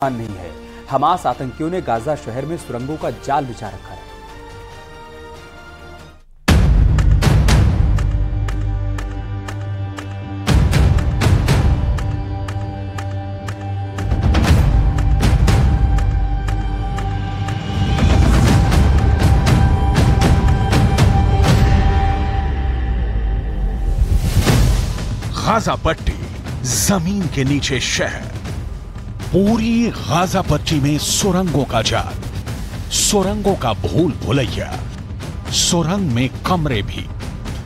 नहीं है। हमास आतंकियों ने गाजा शहर में सुरंगों का जाल बिछा रखा है। गाजा पट्टी, जमीन के नीचे शहर, पूरी गाजा पट्टी में सुरंगों का जाल, सुरंगों का भूल भुलैया, सुरंग में कमरे भी,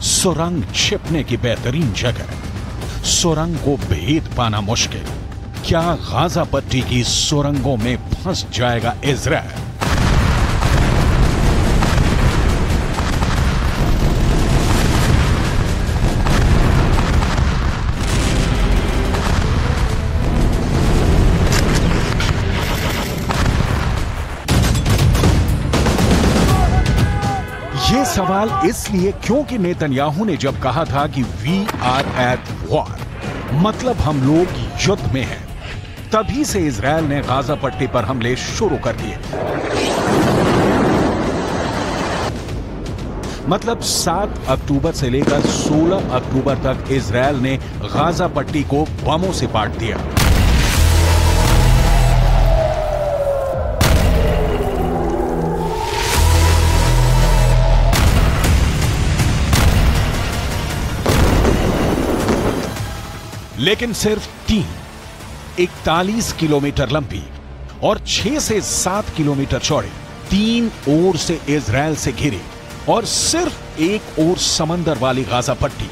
सुरंग छिपने की बेहतरीन जगह, सुरंग को भेद पाना मुश्किल। क्या गाजा पट्टी की सुरंगों में फंस जाएगा इजराइल? ये सवाल इसलिए क्योंकि नेतन्याहू ने जब कहा था कि वी आर एट वॉर, मतलब हम लोग युद्ध में हैं, तभी से इजराइल ने गाजा पट्टी पर हमले शुरू कर दिए। मतलब 7 अक्टूबर से लेकर 16 अक्टूबर तक इजराइल ने गाजा पट्टी को बमों से पाट दिया। लेकिन सिर्फ 41 किलोमीटर लंबी और 6 से 7 किलोमीटर चौड़ी, 3 ओर से इजराइल से घिरी और सिर्फ एक ओर समंदर वाली गाजा पट्टी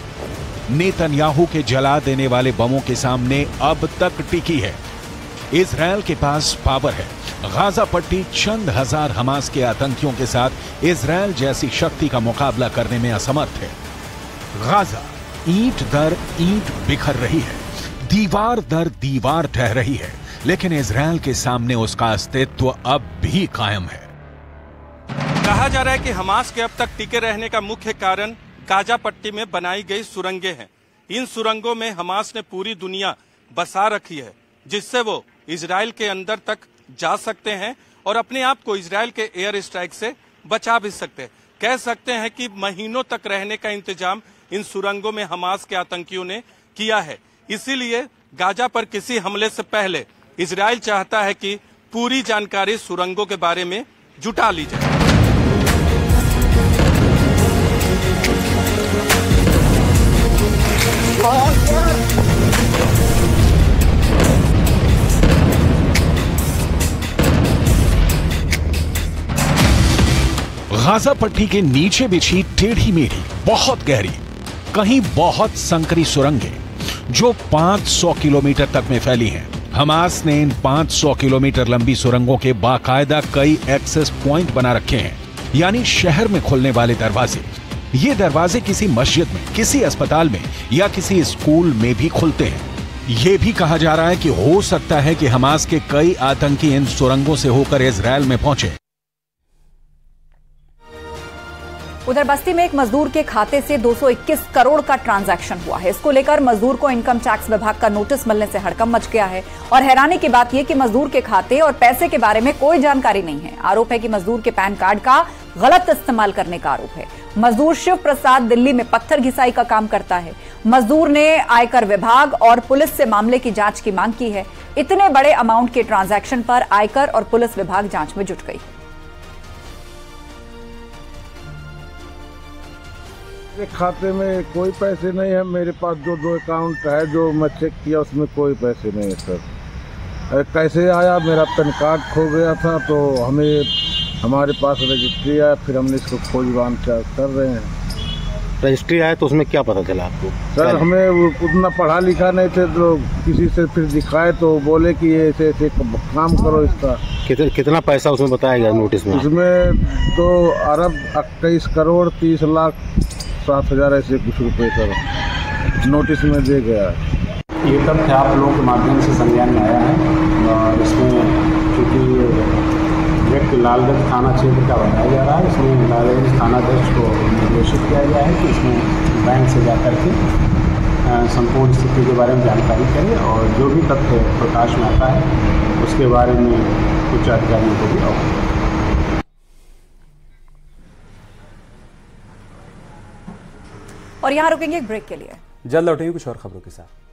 नेतन्याहू के जला देने वाले बमों के सामने अब तक टिकी है। इजराइल के पास पावर है। गाजा पट्टी चंद हजार हमास के आतंकियों के साथ इजराइल जैसी शक्ति का मुकाबला करने में असमर्थ है। गाजा ईंट दर ईंट बिखर रही है, दीवार दर दीवार ढह रही है, लेकिन इजराइल के सामने उसका अस्तित्व अब भी कायम है। कहा जा रहा है कि हमास के अब तक टिके रहने का मुख्य कारण गाजा पट्टी में बनाई गई सुरंगें हैं। इन सुरंगों में हमास ने पूरी दुनिया बसा रखी है, जिससे वो इजराइल के अंदर तक जा सकते हैं और अपने आप को इजराइल के एयर स्ट्राइक से बचा भी सकते हैं। कह सकते हैं कि महीनों तक रहने का इंतजाम इन सुरंगों में हमास के आतंकियों ने किया है। इसीलिए गाजा पर किसी हमले से पहले इजराइल चाहता है कि पूरी जानकारी सुरंगों के बारे में जुटा ली जाए। गाजा पट्टी के नीचे बिछी टेढ़ी मेढ़ी, बहुत गहरी, कहीं बहुत संकरी सुरंगें जो 500 किलोमीटर तक में फैली हैं। हमास ने इन 500 किलोमीटर लंबी सुरंगों के बाकायदा कई एक्सेस पॉइंट बना रखे हैं, यानी शहर में खुलने वाले दरवाजे। ये दरवाजे किसी मस्जिद में, किसी अस्पताल में या किसी स्कूल में भी खुलते हैं। ये भी कहा जा रहा है कि हो सकता है कि हमास के कई आतंकी इन सुरंगों से होकर इजराइल में पहुंचे। उधर बस्ती में एक मजदूर के खाते से 221 करोड़ का ट्रांजैक्शन हुआ है। इसको लेकर मजदूर को इनकम टैक्स विभाग का नोटिस मिलने से हड़कंप मच गया है और हैरानी की बात यह कि मजदूर के खाते और पैसे के बारे में कोई जानकारी नहीं है। आरोप है कि मजदूर के पैन कार्ड का गलत इस्तेमाल करने का आरोप है। मजदूर शिव प्रसाद दिल्ली में पत्थर घिसाई का काम करता है। मजदूर ने आयकर विभाग और पुलिस से मामले की जांच की मांग की है। इतने बड़े अमाउंट के ट्रांजैक्शन पर आयकर और पुलिस विभाग जांच में जुट गई। खाते में कोई पैसे नहीं है। मेरे पास जो 2 अकाउंट है जो मैं चेक किया उसमें कोई पैसे नहीं है सर। कैसे आया, मेरा पैन कार्ड खो गया था तो हमारे पास रजिस्ट्री आया, फिर हमने इसको खोजबान कर रहे हैं। रजिस्ट्री आया तो उसमें क्या पता चला आपको? सर हमें उतना पढ़ा लिखा नहीं थे तो किसी से फिर दिखाए तो बोले कि ये ऐसे ऐसे काम करो इसका। कितना पैसा उसमें बताया गया नोटिस में? उसमें 2 अरब 21 करोड़ 30 लाख 7,000 ऐसे कुछ रुपए सर नोटिस में दे गया। ये तथ्य आप लोगों के माध्यम से संज्ञान में आया है और इसमें चूँकि व्यक्ति लालगंज थाना क्षेत्र का बताया जा रहा है, इसमें लालगंज थानाध्यक्ष को निर्देशित किया गया है कि इसमें बैंक से जाकर के संपूर्ण स्थिति के बारे में जानकारी करें और जो भी तथ्य प्रकाश में आता है उसके बारे में उच्च अधिकारियों को भी अवगत करें। और यहाँ रुकेंगे एक ब्रेक के लिए, जल्द लौटेंगे कुछ और खबरों के साथ।